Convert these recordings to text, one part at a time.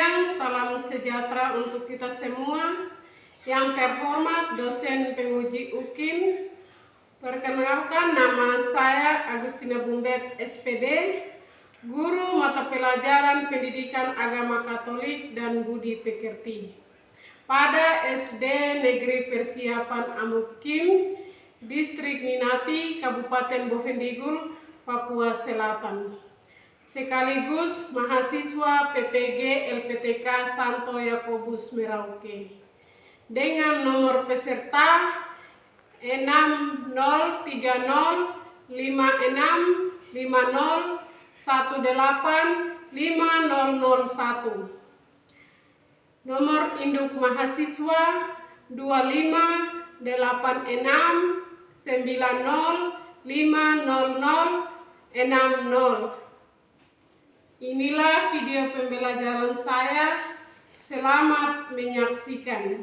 siang, salam sejahtera untuk kita semua. Yang terhormat dosen penguji UKIM, perkenalkan nama saya Agustina Bumbeb SPD, guru mata pelajaran pendidikan agama Katolik dan budi pekerti pada SD Negeri Persiapan Amukim, Distrik Minati, Kabupaten Bovendigul, Papua Selatan. Sekaligus mahasiswa PPG LPTK Santo Yakobus Merauke. Dengan nomor peserta 605050185001. Nomor induk mahasiswa 2586905060. Inilah video pembelajaran saya. Selamat menyaksikan.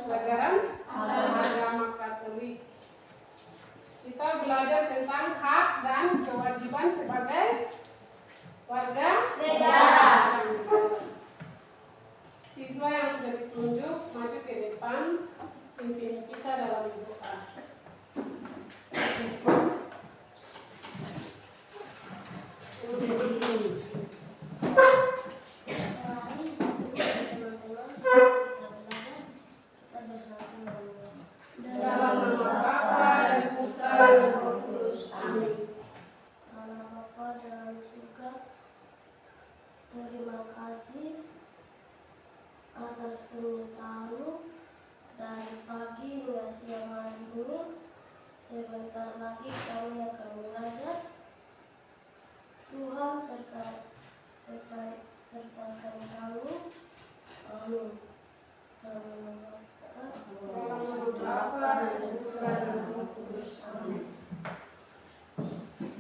Pelajaran agama Katolik. Kita belajar tentang hak dan kewajiban sebagai warga negara. Siswa yang sudah ditunjuk maju ke depan, pimpin kita dalam doa. Terima kasih atas permintaanmu dari pagi hingga siang hari ini. Sebentar lagi kami akan belajar. Tuhan sertakan kami. Amin.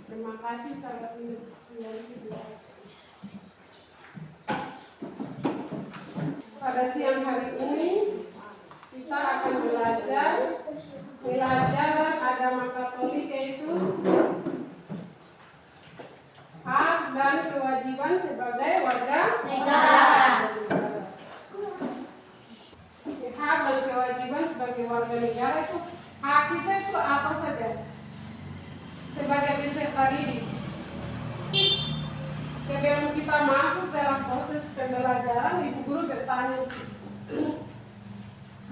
Terima kasih sahabat ini. Pada siang hari ini kita akan belajar pelajaran agama Katolik, yaitu hak dan kewajiban sebagai warga negara. Hak dan kewajiban sebagai warga negara itu, hak kita itu apa saja? Sebagai peserta didik, sebelum kita masuk dalam proses pembelajaran, ibu guru bertanya,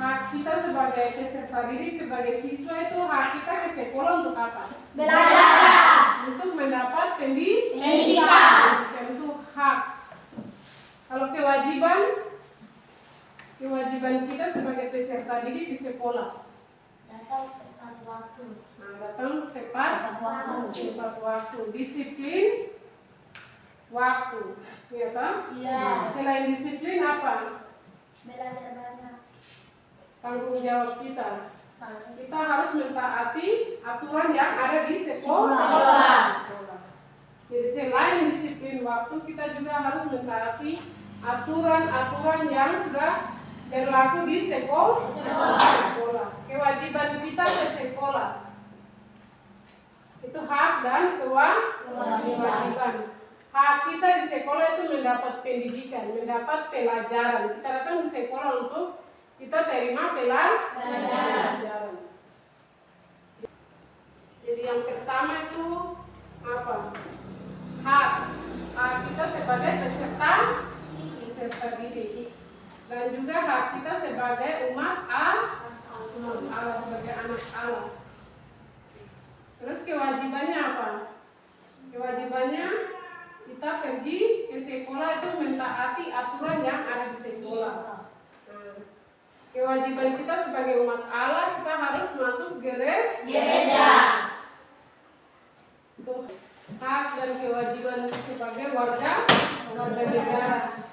hak kita sebagai peserta didik, sebagai siswa itu, hak kita ke sekolah untuk apa? Belajar. Untuk mendapat pendidikan. Untuk hak. Kalau kewajiban kita sebagai peserta didik di sekolah, Datang tepat waktu. datang tepat waktu. Disiplin waktu, ya kan? Iya. Selain disiplin apa? Belajar banyak. Tanggung jawab kita. Kita harus mentaati aturan yang ada di sekolah. Jadi selain disiplin waktu, kita juga harus mentaati aturan-aturan yang sudah berlaku di sekolah. Kewajiban kita ke sekolah itu hak dan kewajiban. Hak kita di sekolah itu mendapat pendidikan, mendapat pelajaran. Kita datang di sekolah untuk kita terima pelajaran. Jadi yang pertama itu apa? Hak kita sebagai peserta didik, dan juga hak kita sebagai umat Allah, sebagai anak Allah. Terus kewajibannya apa? Kewajibannya kita pergi ke sekolah itu mentaati aturan yang ada di sekolah. Kewajiban kita sebagai umat Allah, kita harus masuk gereja. hak dan kewajiban sebagai warga negara,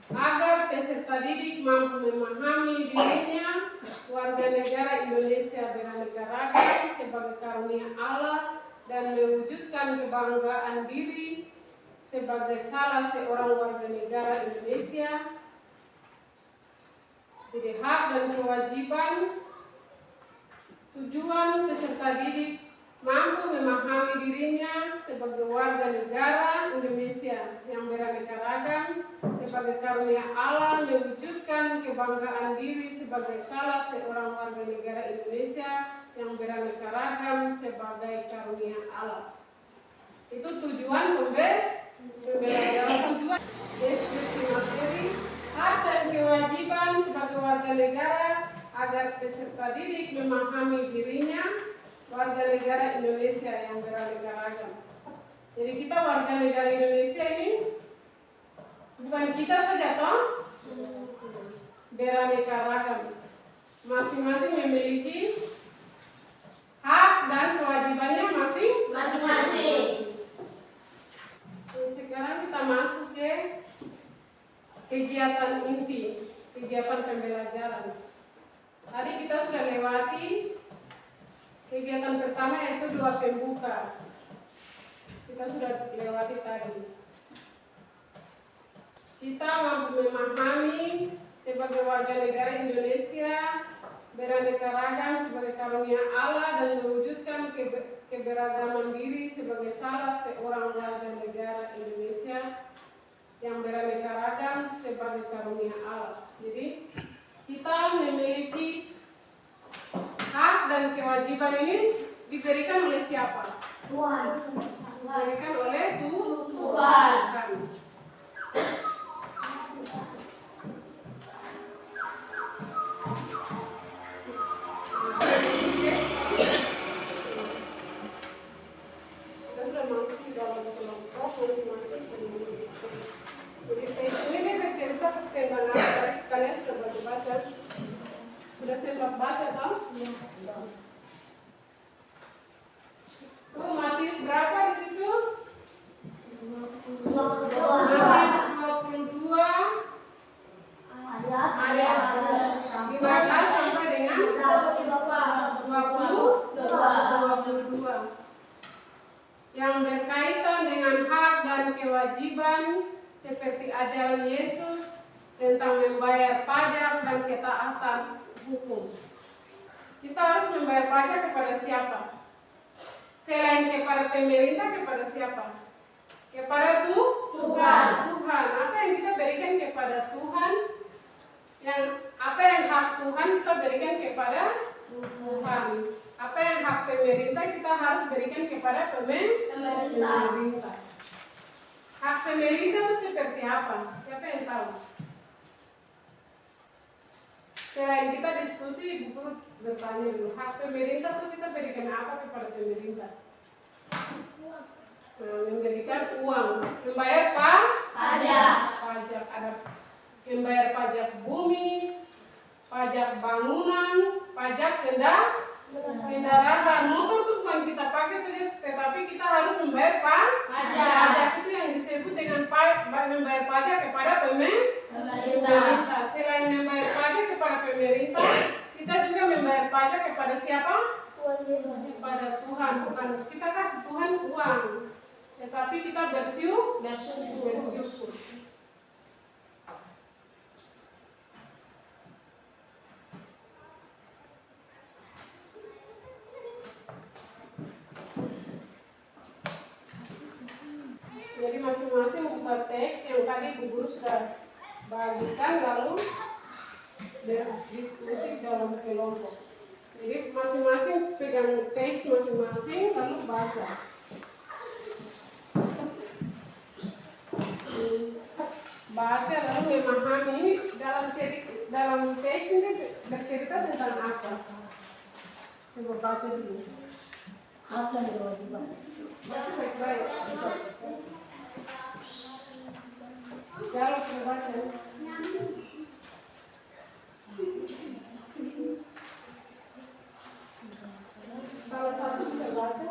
agar peserta didik mampu memahami dirinya warga negara Indonesia beraneka ragam sebagai karunia Allah dan mewujudkan kebanggaan diri sebagai salah seorang warga negara Indonesia. Jadi hak dan kewajiban, tujuan peserta didik mampu memahami dirinya sebagai warga negara Indonesia yang beraneka ragam sebagai karunia Allah, mewujudkan kebanggaan diri sebagai salah seorang warga negara Indonesia yang beraneka ragam sebagai karunia Allah. Itu tujuan pembelajaran. Tujuan deskripsi materi, hak dan kewajiban sebagai warga negara agar peserta didik memahami dirinya warga negara Indonesia yang beraneka ragam. Jadi kita warga negara Indonesia ini bukan kita saja toh, beraneka ragam. Masing-masing memiliki hak dan kewajibannya masing-masing. Sekarang kita masuk ke kegiatan inti, kegiatan pembelajaran. Tadi kita sudah lewati kegiatan pertama yaitu doa pembuka. Kita sudah lewati tadi. Kita mampu memahami sebagai warga negara Indonesia beraneka ragam sebagai karunia Allah dan mewujudkan keberagaman diri sebagai salah seorang warga negara Indonesia yang beraneka ragam sebagai karunia Allah. Jadi kita memiliki hak dan kewajiban ini diberikan oleh siapa? Tuhan. Diberikan oleh Tuhan. Sudah masuk di dalam kelompok masing-masing. Jadi ini cerita tentang apa? Kalian sudah baca? Sudah sempat baca toh? Matius berapa di situ? Matius 22 ayat 15 sampai dengan 22 yang berkaitan dengan hak dan kewajiban seperti ajaran Yesus tentang membayar pajak dan ketaatan hukum. Kita harus membayar pajak kepada siapa? Selain kepada pemerintah, kepada siapa? Kepada Tuhan. Tuhan. Apa yang kita berikan kepada Tuhan? Apa yang hak Tuhan kita berikan kepada Tuhan. Apa yang hak pemerintah kita harus berikan kepada pemerintah. Hak pemerintah itu seperti apa? Siapa yang tahu? Selain kita diskusi, Ibu Guru bertanya dulu, hak pemerintah itu kita berikan apa kepada pemerintah? Memberikan uang, membayar pajak, ada membayar pajak bumi, pajak bangunan, pajak kendaraan. Motor itu bukan kita pakai saja, tetapi kita harus membayar pajak. Pajak itu yang disebut dengan membayar pajak kepada pemerintah. Selain membayar pajak kepada pemerintah, kita juga membayar pajak kepada siapa? Kepada Tuhan. Bukan kita kasih Tuhan uang, tetapi kita bersyukur. Jadi masing-masing membuat teks yang tadi Bu Guru sudah bagikan, lalu berdiskusi dalam kelompok. Jadi masing-masing pegang teks masing-masing lalu baca. Baca lalu memahami ini dalam teks ini bercerita tentang apa? Coba baca dulu. Hak dan kewajiban. Baca baik-baik. Kalau baca. Kalau satu sudah baca.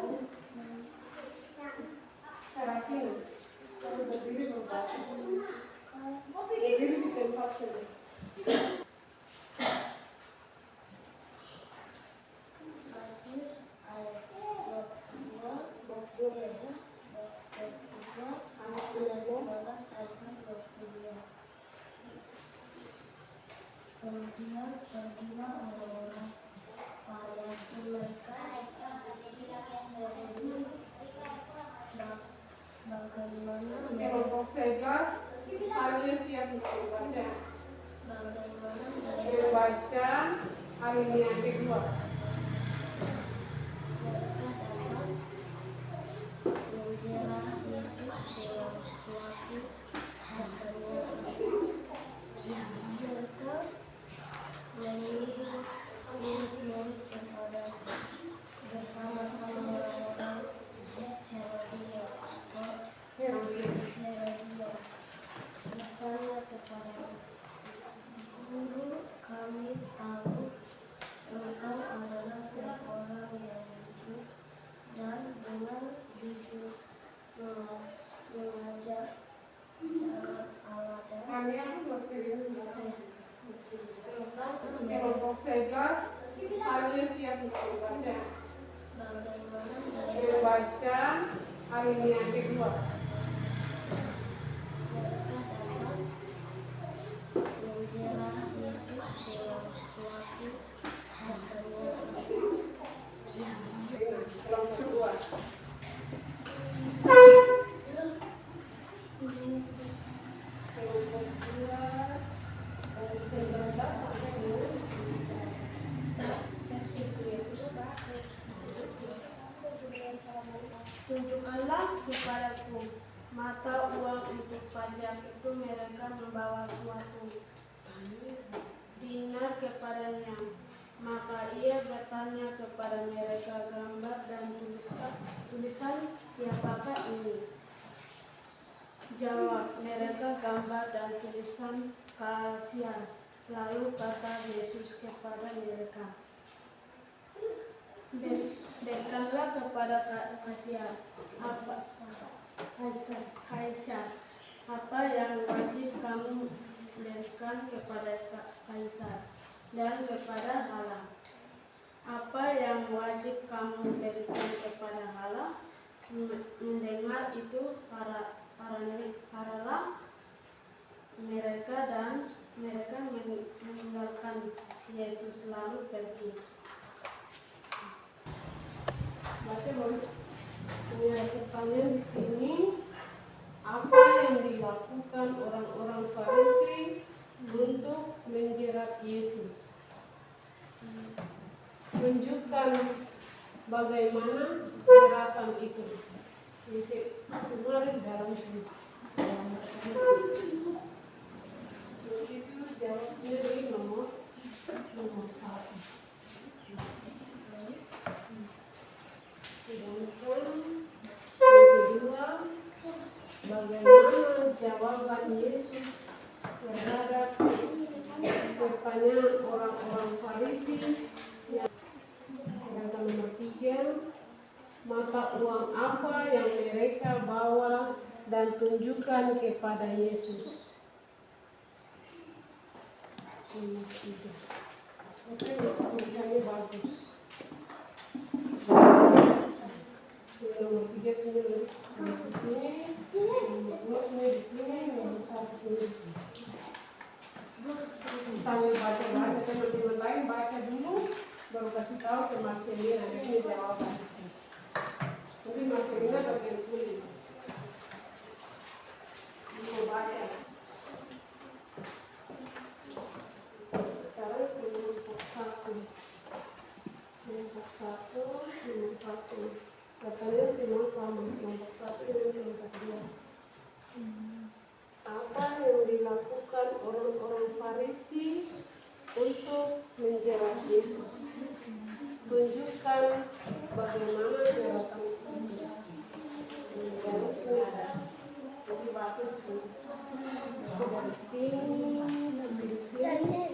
berdiri berbaca. Berdiri di tempat saja. Kemudian pergilah orang-orang pada mereka bagaimana Kelompok zebra, kalian siap untuk membaca. Membaca alinea kedua. menjerat Yesus dalam suatu yang mereka murid-murid kepada bersama-sama orang-orang Herodia bertanya kepada Guru, kami tahu engkau adalah seorang yang jujur dan dengan jujur mengajar jalan Allah dan Kalian masih kelompok zebra, kalian siap untuk membaca. bagaimana Membaca alinea kedua. menjerat Yesus dalam suatu yang Kelompok kedua. Kelompok kedua dari 19 sampai 20. Tunjukkanlah kepadaku mata uang untuk pajak itu. Mereka membawa suatu dinar kepadanya. Maka ia bertanya kepada mereka, gambar dan tulisan siapakah ini? Jawab mereka, gambar dan tulisan Kaisar. Lalu kata Yesus kepada mereka, berikanlah kepada Kaisar apa yang wajib kamu berikan kepada Kaisar, dan kepada Allah apa yang wajib kamu berikan kepada Allah. Mendengar itu paralah mereka, dan mereka meninggalkan Yesus lalu pergi. Berarti punya pertanyaan di sini, apa yang dilakukan orang-orang Farisi untuk menjerat Yesus? Tunjukkan bagaimana jeratan itu. Kemarin dalam itu jawabnya di nomor 1. Sedangkan yang kedua, bagaimana jawaban Yesus terhadap pertanyaan orang-orang Farisi. Sedangkan nomor 3, mata uang apa yang mereka bawa dan tunjukkan kepada Yesus. Nomor 3. Oke, tulisannya bagus. Nomor 3 punya di sini, nomor 2 punya di sini, nomor 1 punya di sini. Sambil baca-baca, teman-teman lain baca dulu, baru kasih tahu ke Marcelina, nanti ini jawaban. Nanti Marcelina bagian tulis. Mau baca. Sekarang kelompok 1. Kelompok 1. Katanya semua sama, kelompok 1 dan kelompok 2. Apa yang dilakukan orang-orang Farisi untuk menjerat Yesus? Tunjukkan bagaimana jeratan itu. Jaraknya ada. Jadi batu di sini. Dari sini, dari sini.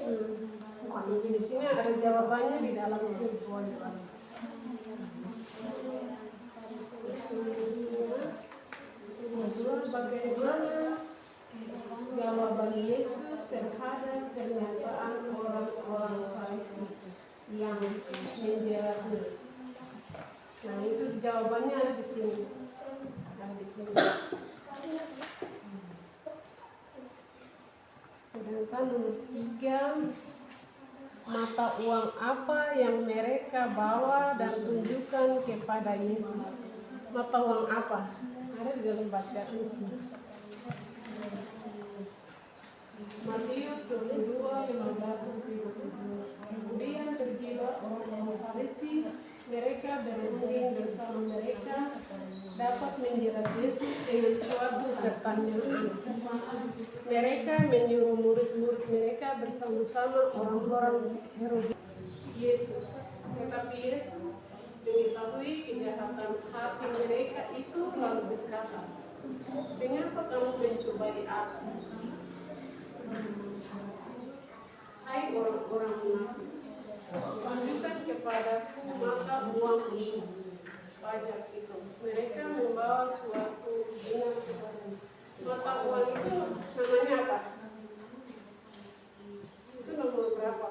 Di sini ada jawabannya di dalam sini. Nomor 2 bagaimana jawaban Yesus terhadap pernyataan orang-orang Farisi yang menjeratnya. Nah, itu jawabannya ada di sini. Ada di sini. Sedangkan nomor 3, mata uang apa yang mereka bawa dan tunjukkan kepada Yesus. Mata uang apa? Ada di dalam bacaan di sini. Matius 22:15-22. Kemudian pergilah orang-orang Farisi, mereka berunding bersama mereka dapat menjerat Yesus dengan suatu pertanyaan. Mereka menyuruh murid-murid mereka bersama-sama orang-orang Herodes Yesus. Tetapi Yesus mengetahui kejahatan hati mereka itu lalu berkata, "Mengapa kamu mencobai aku? Hai orang-orang munafik, tunjukkan kepadaku mata uang untuk pajak itu." Mereka membawa suatu dinar kepadanya. Mata uang itu namanya apa? Itu nomor berapa?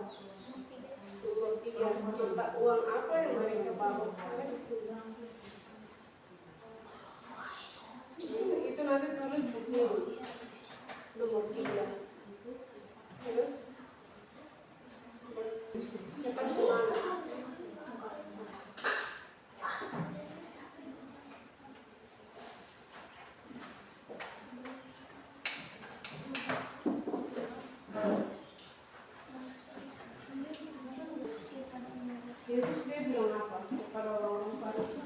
Nomor 3. Mata uang apa yang mereka bawa? Ada di sini. Itu nanti tulis di sini. Nomor 3. Terus tetap semangat. Yesus dia bilang apa kepada orang Farisi?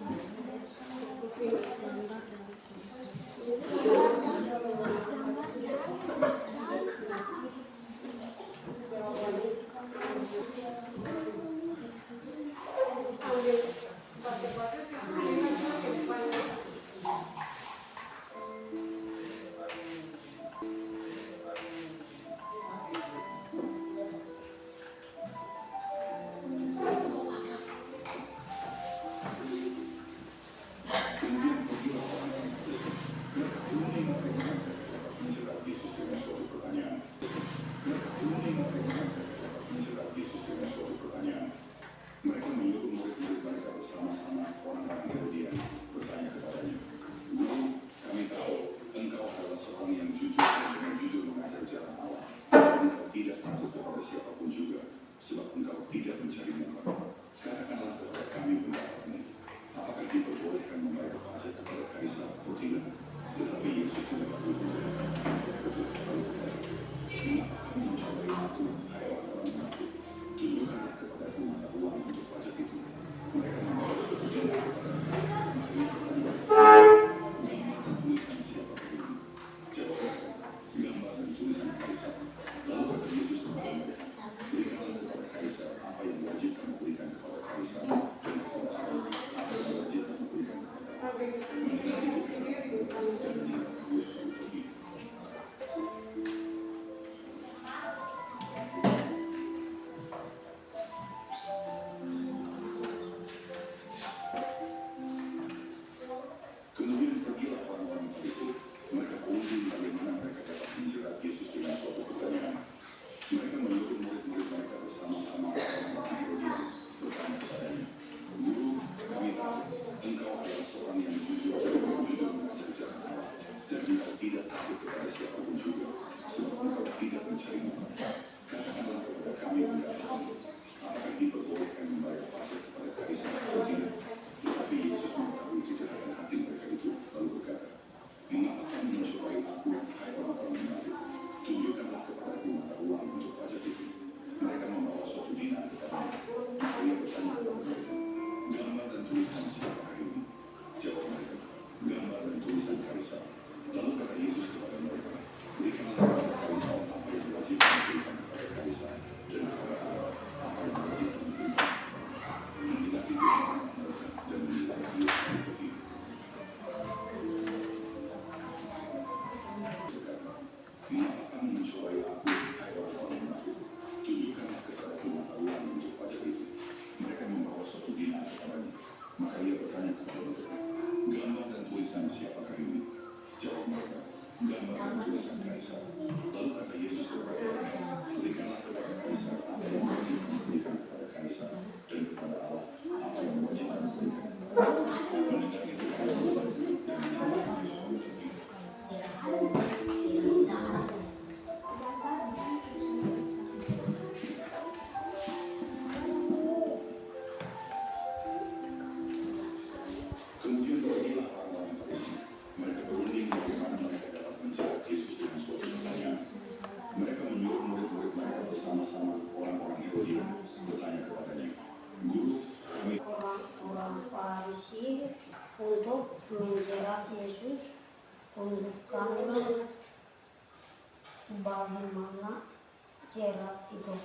Orang-orang Farisi untuk menjerat Yesus, tunjukkanlah bagaimana jerat itu.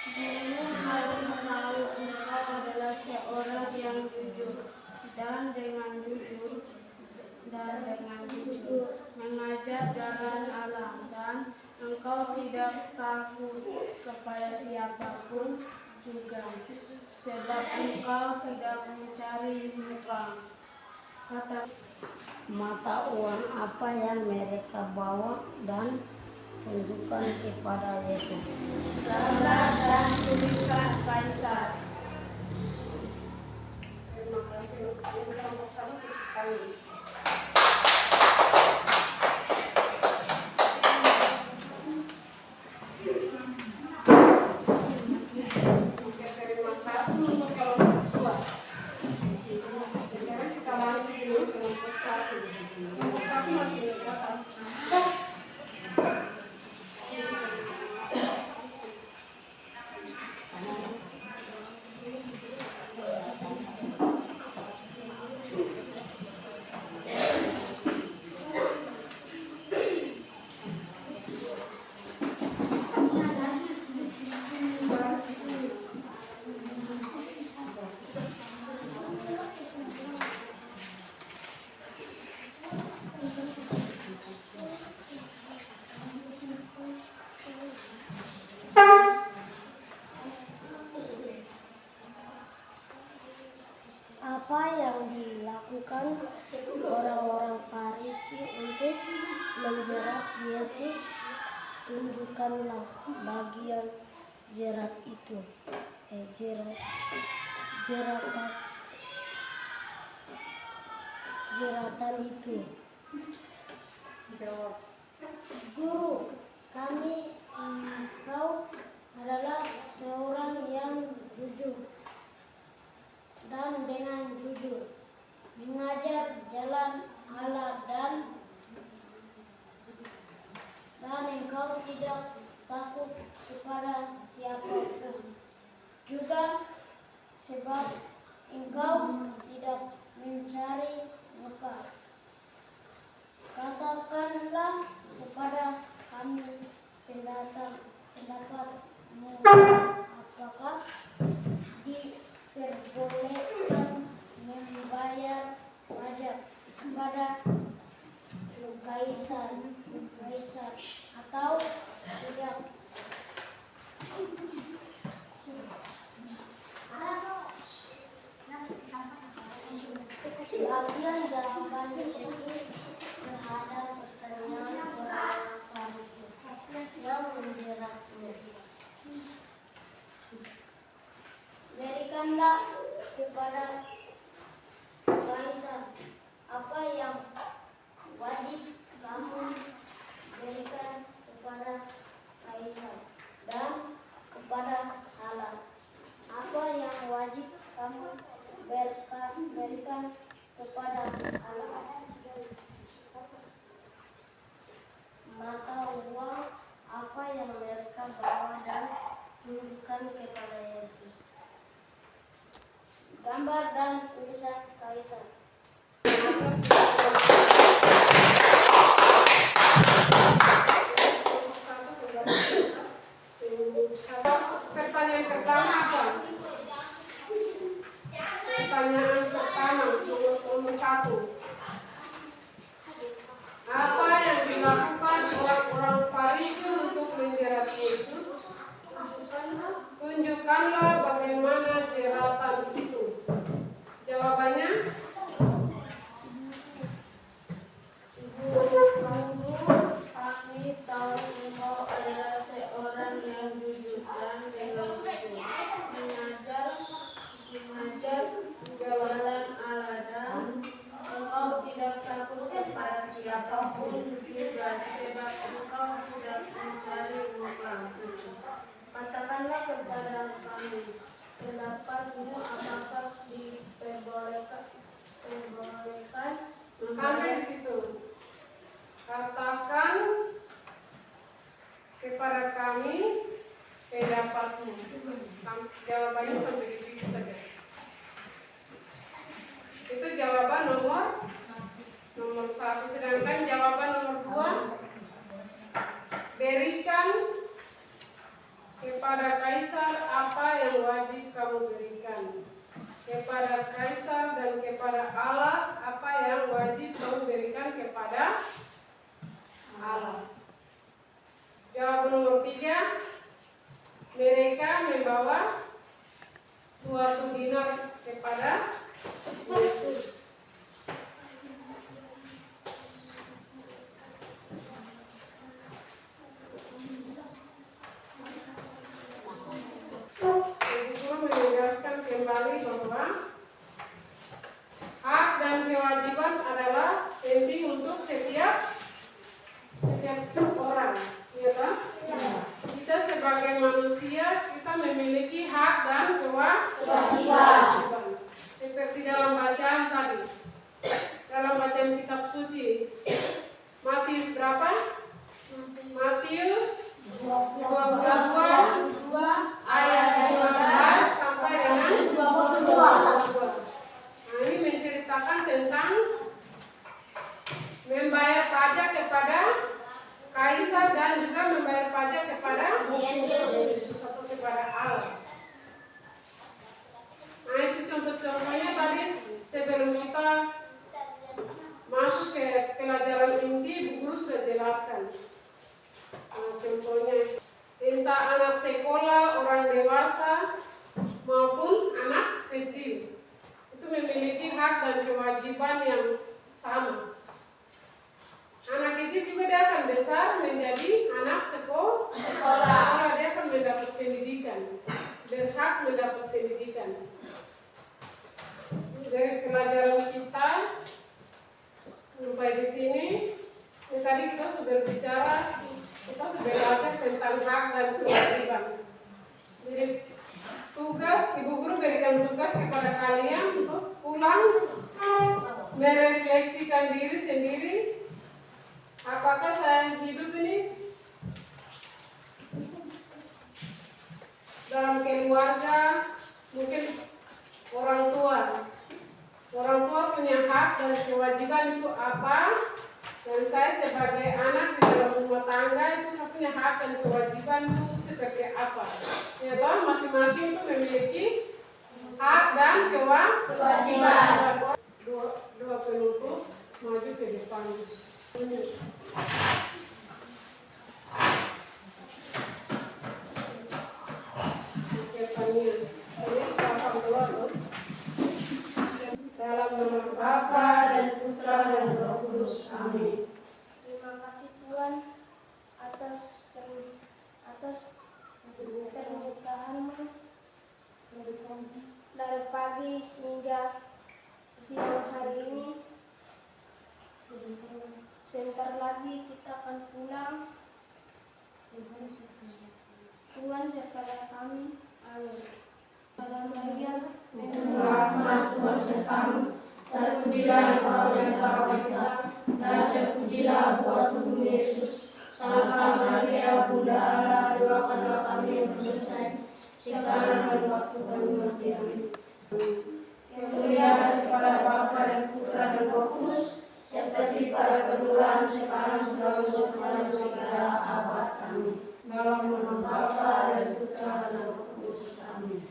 Kamu harus tahu engkau adalah seorang yang jujur dan dengan jujur mengajar jalan Allah, dan engkau tidak takut kepada siapapun juga, sebab engkau tidak mencari muka. Kata Mata uang apa yang mereka bawa dan tunjukkan kepada Yesus. gambar dan tulisan Kaisar. Terima kasih untuk bersama kami. Terima kasih untuk kelompok dua. Sekarang kita lanjut dulu ke kelompok satu. Kelompok satu masih di belakang. Apa yang dilakukan orang-orang Farisi untuk menjerat Yesus? Tunjukkanlah bagian jerat itu. Jeratan itu. Jawab. Guru, engkau adalah seorang yang jujur dan dengan jujur mengajar jalan Allah, dan engkau tidak takut kepada siapapun juga, sebab engkau tidak mencari muka. Katakanlah kepada kami pendapatmu, apakah diperbolehkan membayar pajak kepada Kaisar atau tidak? Bagian jawaban Yesus terhadap pertanyaan orang Farisi yang menjeratnya. Berikanlah kepada Kaisar apa yang wajib kamu berikan kepada Kaisar, dan kepada Allah apa yang wajib kamu berikan kepada Allah. Mata uang apa yang mereka bawa dan tunjukkan kepada Yesus. Gambar dan tulisan Kaisar. Pertanyaan pertama apa? Pertanyaan pertama nomor 1. Apa yang dilakukan orang-orang Farisi untuk menjerat Yesus? Tunjukkanlah bagaimana jeratan itu. apapun juga, sebab engkau tidak mencari muka. Katakanlah kepada kami, pendapatmu apakah diperbolehkan Sampai di situ. Katakan kepada kami pendapatmu. Jawabannya sampai di situ saja. Itu jawaban nomor 1. Sedangkan jawaban nomor 2, berikan kepada Kaisar apa yang wajib kamu berikan. Kepada Kaisar dan kepada Allah apa yang wajib kamu berikan kepada Allah. Jawaban nomor 3, mereka membawa suatu dinar kepada Yesus. Guru menegaskan kembali bahwa hak dan kewajiban adalah penting untuk setiap orang, ya kan? Kita sebagai manusia kita memiliki hak dan kewajiban. Seperti dalam bacaan tadi, dalam bacaan kitab suci, Matius berapa? Matius 22 ayat 15 sampai dengan 22. Nah, ini menceritakan tentang membayar pajak kepada Kaisar dan juga membayar pajak kepada Yesus atau kepada Allah. Nah, itu contoh-contohnya tadi sebelum kita masuk ke pelajaran inti, Bu Guru sudah jelaskan. Nah, contohnya entah anak sekolah, orang dewasa maupun anak kecil itu memiliki hak dan kewajiban yang sama. Anak kecil juga dia akan besar menjadi anak sekolah. Dia akan mendapat pendidikan, berhak mendapat pendidikan. Dari pelajaran kita sampai di sini, tadi kita sudah bicara, kita sudah belajar tentang hak dan kewajiban. Jadi tugas, Ibu Guru berikan tugas kepada kalian untuk pulang merefleksikan diri sendiri. Apakah saya hidup ini dalam keluarga, mungkin orang tua punya hak dan kewajiban itu apa, dan saya sebagai anak di dalam rumah tangga itu saya punya hak dan kewajiban itu seperti apa. Ya toh, masing-masing itu memiliki hak dan kewajiban. Dua penutup maju ke depan. Dalam nama Bapa dan Putra dan Roh Kudus. Amin. Terima kasih Tuhan atas pernikahanmu dari pagi hingga siang hari ini. Sebentar lagi kita akan pulang. Tuhan sertai kami. Amin. Dalam Maria, Rahmat Tuhan sertamu, terpujilah engkau di antara wanita, dan terpujilah buah tubuh Yesus. Santa Maria, Bunda Allah, doakanlah kami yang berdosa, sekarang dan waktu kami mati. Amin. Kemuliaan kepada Bapa dan Putra dan Roh Kudus, seperti pada permulaan, sekarang, selalu, dan segala abad. Amin. Dalam nama Bapa dan Putra dan Roh Kudus. Amin.